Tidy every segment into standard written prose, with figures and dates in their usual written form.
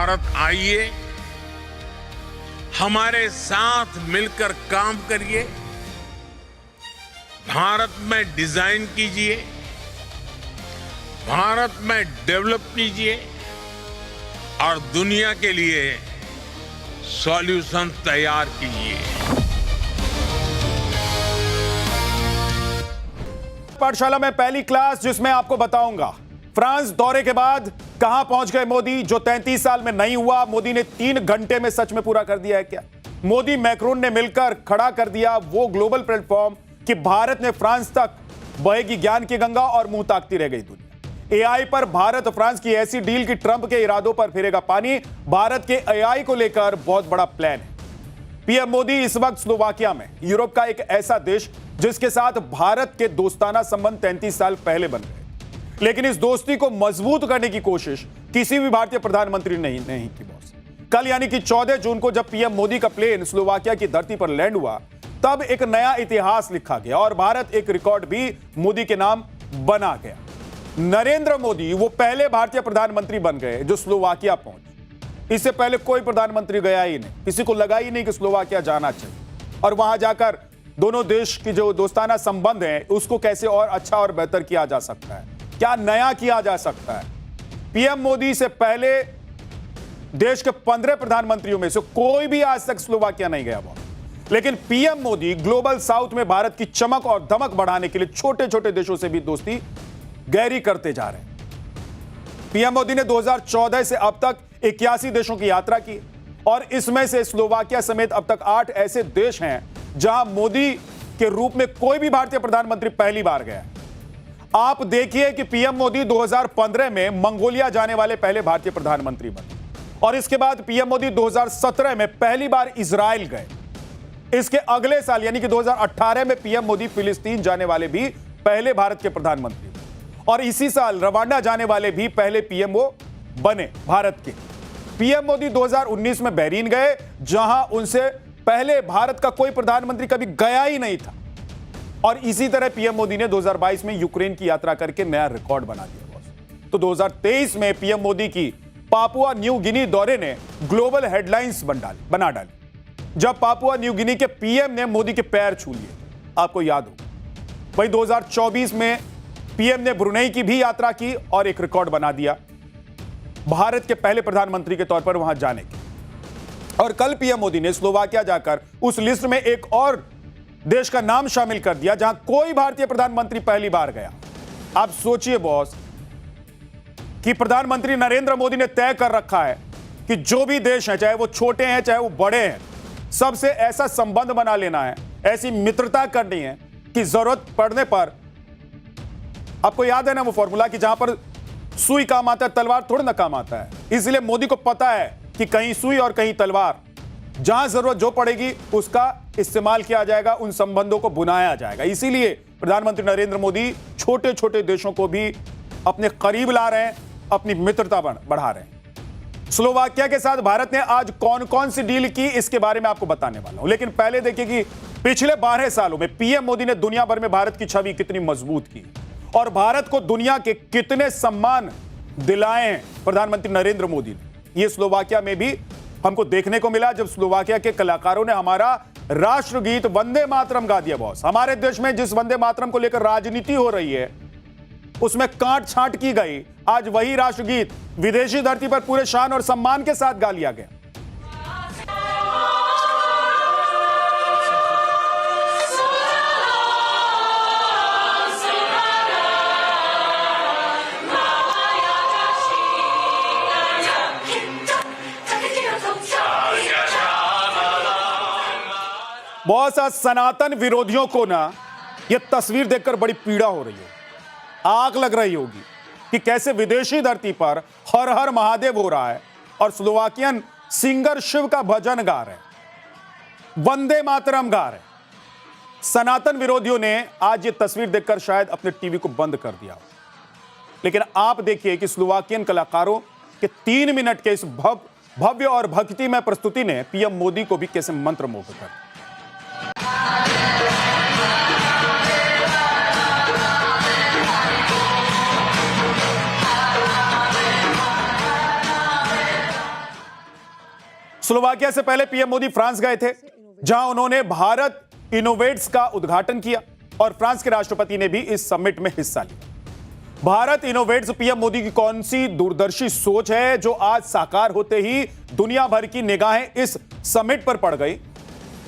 भारत आइए, हमारे साथ मिलकर काम करिए, भारत में डिजाइन कीजिए, भारत में डेवलप कीजिए और दुनिया के लिए सॉल्यूशन तैयार कीजिए। पाठशाला में पहली क्लास जिसमें आपको बताऊंगा फ्रांस दौरे के बाद कहां पहुंच गए मोदी, जो 33 साल में नहीं हुआ मोदी ने 3 घंटे में सच में पूरा कर दिया है क्या? मोदी मैक्रोन ने मिलकर खड़ा कर दिया वो ग्लोबल प्लेटफॉर्म कि भारत ने फ्रांस तक बहेगी ज्ञान की गंगा और मुंह ताकती रह गई दुनिया। एआई पर भारत फ्रांस की ऐसी डील कि ट्रंप के इरादों पर फिरेगा पानी। भारत के एआई को लेकर बहुत बड़ा प्लान है। पीएम मोदी इस वक्त स्लोवाकिया में, यूरोप का एक ऐसा देश जिसके साथ भारत के दोस्ताना संबंध 33 साल पहले बन गए, लेकिन इस दोस्ती को मजबूत करने की कोशिश किसी भी भारतीय प्रधानमंत्री ने नहीं की बॉस। कल यानी कि 14 जून को जब पीएम मोदी का प्लेन स्लोवाकिया की धरती पर लैंड हुआ, तब एक नया इतिहास लिखा गया और भारत एक रिकॉर्ड भी मोदी के नाम बना गया। नरेंद्र मोदी वो पहले भारतीय प्रधानमंत्री बन गए जो स्लोवाकिया पहुंचे। इससे पहले कोई प्रधानमंत्री गया ही नहीं, किसी को लगा ही नहीं कि स्लोवाकिया जाना चाहिए और वहां जाकर दोनों देश की जो दोस्ताना संबंध है उसको कैसे और अच्छा और बेहतर किया जा सकता है, क्या नया किया जा सकता है। पीएम मोदी से पहले देश के 15 प्रधानमंत्रियों में से कोई भी आज तक स्लोवाकिया नहीं गया बहुत, लेकिन पीएम मोदी ग्लोबल साउथ में भारत की चमक और धमक बढ़ाने के लिए छोटे छोटे देशों से भी दोस्ती गहरी करते जा रहे हैं। पीएम मोदी ने 2014 से अब तक 81 देशों की यात्रा की और इसमें से स्लोवाकिया समेत अब तक 8 ऐसे देश हैं जहां मोदी के रूप में कोई भी भारतीय प्रधानमंत्री पहली बार गया। आप देखिए कि पीएम मोदी 2015 में मंगोलिया जाने वाले पहले भारतीय प्रधानमंत्री बने और इसके बाद पीएम मोदी 2017 में पहली बार इजराइल गए। इसके अगले साल यानी कि 2018 में पीएम मोदी फिलिस्तीन जाने वाले भी पहले भारत के प्रधानमंत्री और इसी साल रवांडा जाने वाले भी पहले पीएम वो बने भारत के। पीएम मोदी 2019 में बहरीन गए जहां उनसे पहले भारत का कोई प्रधानमंत्री कभी गया ही नहीं था और इसी तरह पीएम मोदी ने 2022 में यूक्रेन की यात्रा करके नया रिकॉर्ड बना दिया। तो 2023 में पीएम मोदी की पापुआ न्यू गिनी दौरे ने ग्लोबल हेडलाइंस बना डाली जब पापुआ न्यू गिनी के पीएम ने मोदी के पैर छू लिए, आपको याद हो। वही 2024 में पीएम ने ब्रुनेई की भी यात्रा की और एक रिकॉर्ड बना दिया भारत के पहले प्रधानमंत्री के तौर पर वहां जाने की। और कल पीएम मोदी ने स्लोवाकिया जाकर उस लिस्ट में एक और देश का नाम शामिल कर दिया जहां कोई भारतीय प्रधानमंत्री पहली बार गया। आप सोचिए बॉस कि प्रधानमंत्री नरेंद्र मोदी ने तय कर रखा है कि जो भी देश हैं, चाहे वो छोटे हैं चाहे वो बड़े हैं, सबसे ऐसा संबंध बना लेना है, ऐसी मित्रता करनी है कि जरूरत पड़ने पर, आपको याद है ना वो फॉर्मूला कि जहां पर सुई काम आता है तलवार थोड़ा ना काम आता है। इसलिए मोदी को पता है कि कहीं सुई और कहीं तलवार, जहां जरूरत जो पड़ेगी उसका इस्तेमाल किया जाएगा, उन संबंधों को बुनाया जाएगा। इसीलिए प्रधानमंत्री नरेंद्र मोदी छोटे छोटे देशों को भी अपने करीब ला रहे हैं, अपनी मित्रता बढ़ा रहे हैं। स्लोवाकिया के साथ भारत ने आज कौन कौन सी डील की इसके बारे में आपको बताने वाला हूं, लेकिन पहले देखिए कि पिछले 12 सालों में पीएम मोदी ने दुनिया भर में भारत की छवि कितनी मजबूत की और भारत को दुनिया के कितने सम्मान दिलाए हैं प्रधानमंत्री नरेंद्र मोदी ने। यह स्लोवाकिया में भी हमको देखने को मिला जब स्लोवाकिया के कलाकारों ने हमारा राष्ट्रगीत वंदे मातरम गा दिया। बॉस, हमारे देश में जिस वंदे मातरम को लेकर राजनीति हो रही है उसमें काट छांट की गई, आज वही राष्ट्रगीत विदेशी धरती पर पूरे शान और सम्मान के साथ गा लिया गया। बहुत सा सनातन विरोधियों को ना यह तस्वीर देखकर बड़ी पीड़ा हो रही है, आग लग रही होगी कि कैसे विदेशी धरती पर हर हर महादेव हो रहा है और स्लोवाकियन सिंगर शिव का भजन गा रहे, वंदे मातरम गा रहे। सनातन विरोधियों ने आज ये तस्वीर देखकर शायद अपने टीवी को बंद कर दिया, लेकिन आप देखिए कि स्लोवाकियन कलाकारों के 3 मिनट के इस भव्य और भक्तिमय प्रस्तुति ने पीएम मोदी को भी कैसे मंत्रमुग्ध कर दिया। स्लोवाकिया से पहले पीएम मोदी फ्रांस गए थे, जहां उन्होंने भारत इनोवेट्स का उद्घाटन किया और फ्रांस के राष्ट्रपति ने भी इस समिट में हिस्सा लिया। भारत इनोवेट्स पीएम मोदी की कौन सी दूरदर्शी सोच है जो आज साकार होते ही दुनिया भर की निगाहें इस समिट पर पड़ गई,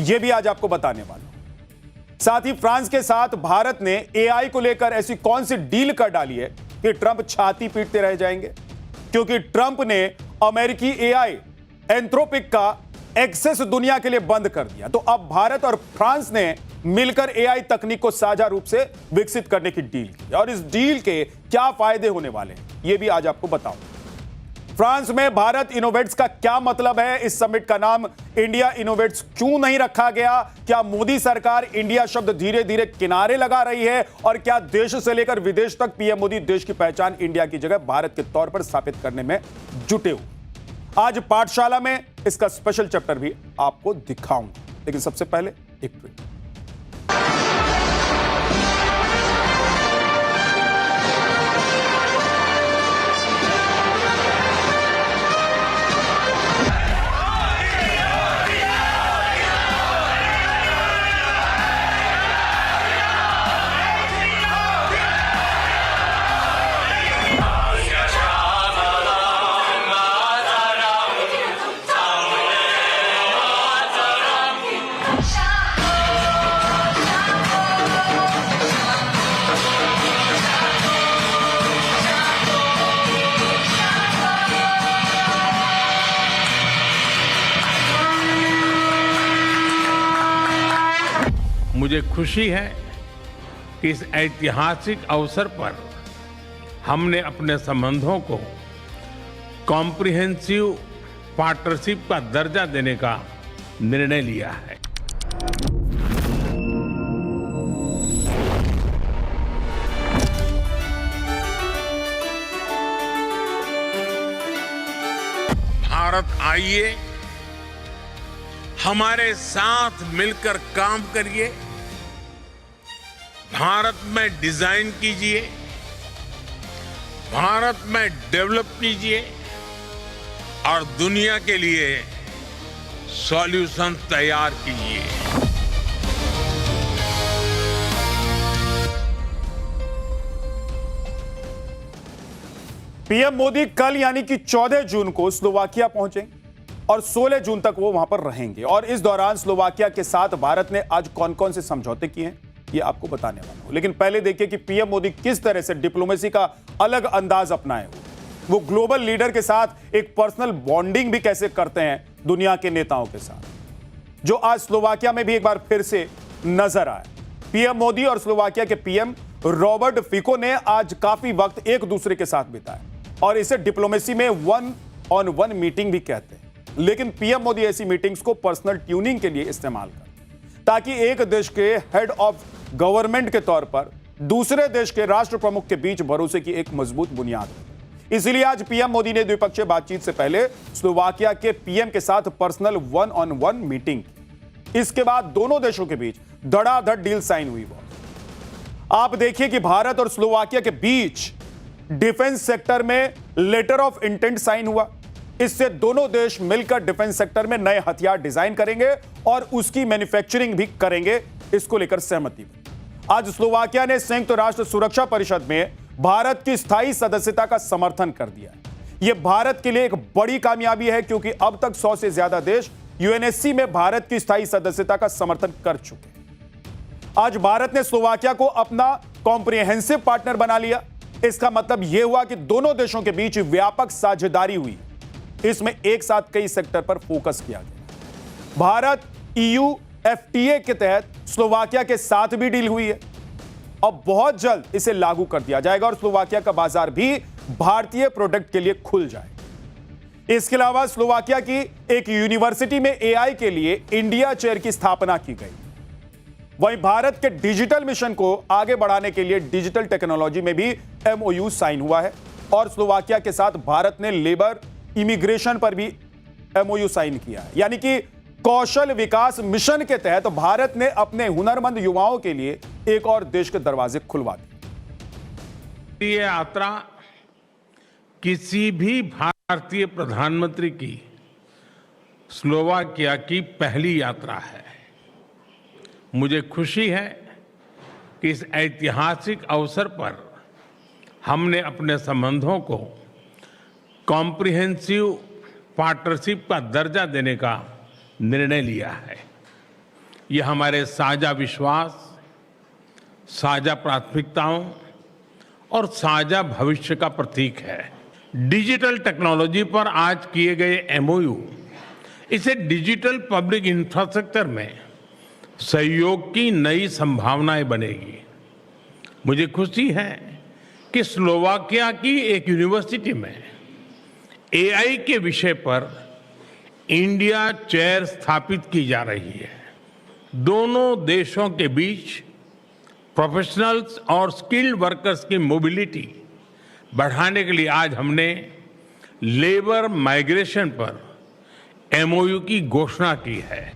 यह भी आज आपको बताने वाला हूं। साथ ही फ्रांस के साथ भारत ने एआई को लेकर ऐसी कौन सी डील कर डाली है कि ट्रंप छाती पीटते रह जाएंगे, क्योंकि ट्रंप ने अमेरिकी एआई एंथ्रोपिक का एक्सेस दुनिया के लिए बंद कर दिया। तो अब भारत और फ्रांस ने मिलकर एआई तकनीक को साझा रूप से विकसित करने की डील की और इस डील के क्या फायदे होने वाले हैं यह भी आज आपको बताऊं। फ्रांस में भारत इनोवेट्स का क्या मतलब है, इस समिट का नाम इंडिया इनोवेट्स क्यों नहीं रखा गया, क्या मोदी सरकार इंडिया शब्द धीरे धीरे किनारे लगा रही है और क्या देश से लेकर विदेश तक पीएम मोदी देश की पहचान इंडिया की जगह भारत के तौर पर स्थापित करने में जुटे हुए। आज पाठशाला में इसका स्पेशल चैप्टर भी आपको दिखाऊंगा, लेकिन सबसे पहले एक ट्वीट। मुझे खुशी है कि इस ऐतिहासिक अवसर पर हमने अपने संबंधों को कॉम्प्रिहेंसिव पार्टनरशिप का दर्जा देने का निर्णय लिया है। भारत आइए, हमारे साथ मिलकर काम करिए, भारत में डिजाइन कीजिए, भारत में डेवलप कीजिए और दुनिया के लिए सॉल्यूशन तैयार कीजिए। पीएम मोदी कल यानी कि 14 जून को स्लोवाकिया पहुंचेंगे और 16 जून तक वो वहां पर रहेंगे और इस दौरान स्लोवाकिया के साथ भारत ने आज कौन कौन से समझौते किए हैं ये आपको बताने वाला हूं। लेकिन पहले देखिए कि पीएम मोदी किस तरह से डिप्लोमेसी का अलग अंदाज अपनाए हुए, वो ग्लोबल लीडर के साथ एक पर्सनल बॉन्डिंग भी कैसे करते हैं दुनिया के नेताओं के साथ, जो आज स्लोवाकिया में भी एक बार फिर से नजर आए। पीएम मोदी और स्लोवाकिया के पीएम रॉबर्ट फिको ने आज काफी वक्त एक दूसरे के साथ बिताया और इसे डिप्लोमेसी में 1-on-1 मीटिंग भी कहते हैं। लेकिन पीएम मोदी ऐसी मीटिंग्स को पर्सनल ट्यूनिंग के लिए इस्तेमाल करते ताकि एक देश के हेड ऑफ गवर्नमेंट के तौर पर दूसरे देश के राष्ट्र प्रमुख के बीच भरोसे की एक मजबूत बुनियाद है। इसलिए आज पीएम मोदी ने द्विपक्षीय बातचीत से पहले स्लोवाकिया के पीएम के साथ पर्सनल 1-on-1 मीटिंग की। इसके बाद दोनों देशों के बीच धड़ाधड़ डील साइन हुई। आप देखिए कि भारत और स्लोवाकिया के बीच डिफेंस सेक्टर में लेटर ऑफ इंटेंट साइन हुआ। इससे दोनों देश मिलकर डिफेंस सेक्टर में नए हथियार डिजाइन करेंगे और उसकी मैन्युफैक्चरिंग भी करेंगे, इसको लेकर सहमति हुई। आज स्लोवाकिया ने संयुक्त राष्ट्र सुरक्षा परिषद में भारत की स्थायी सदस्यता का समर्थन कर दिया है। यह भारत के लिए एक बड़ी कामयाबी है क्योंकि अब तक 100 से ज्यादा देश यूएनएससी में भारत की स्थायी सदस्यता का समर्थन कर चुके हैं। आज भारत ने स्लोवाकिया को अपना कॉम्प्रिहेंसिव पार्टनर बना लिया। इसका मतलब यह हुआ कि दोनों देशों के बीच व्यापक साझेदारी हुई। इसमें एक साथ कई सेक्टर पर फोकस किया गया। भारत ईयू एफटीए के तहत स्लोवाकिया के साथ भी डील हुई है। अब बहुत जल्द इसे लागू कर दिया जाएगा और स्लोवाकिया का बाजार भी भारतीय प्रोडक्ट के लिए खुल जाएगा। इसके अलावा स्लोवाकिया की एक यूनिवर्सिटी में एआई के लिए इंडिया चेयर की स्थापना की गई। वहीं भारत के डिजिटल मिशन को आगे बढ़ाने के लिए डिजिटल टेक्नोलॉजी में भी एमओयू साइन हुआ है और स्लोवाकिया के साथ भारत ने लेबर इमिग्रेशन पर भी एमओयू साइन किया है। यानी कि कौशल विकास मिशन के तहत भारत ने अपने हुनरमंद युवाओं के लिए एक और देश के दरवाजे खुलवा दिए। ये यात्रा किसी भी भारतीय प्रधानमंत्री की स्लोवाकिया की पहली यात्रा है। मुझे खुशी है कि इस ऐतिहासिक अवसर पर हमने अपने संबंधों को कॉम्प्रिहेंसिव पार्टनरशिप का दर्जा देने का निर्णय लिया है। यह हमारे साझा विश्वास, साझा प्राथमिकताओं और साझा भविष्य का प्रतीक है। डिजिटल टेक्नोलॉजी पर आज किए गए एमओयू इसे डिजिटल पब्लिक इंफ्रास्ट्रक्चर में सहयोग की नई संभावनाएं बनेगी। मुझे खुशी है कि स्लोवाकिया की एक यूनिवर्सिटी में एआई के विषय पर इंडिया चेयर स्थापित की जा रही है। दोनों देशों के बीच प्रोफेशनल्स और स्किल्ड वर्कर्स की मोबिलिटी बढ़ाने के लिए आज हमने लेबर माइग्रेशन पर एमओयू की घोषणा की है।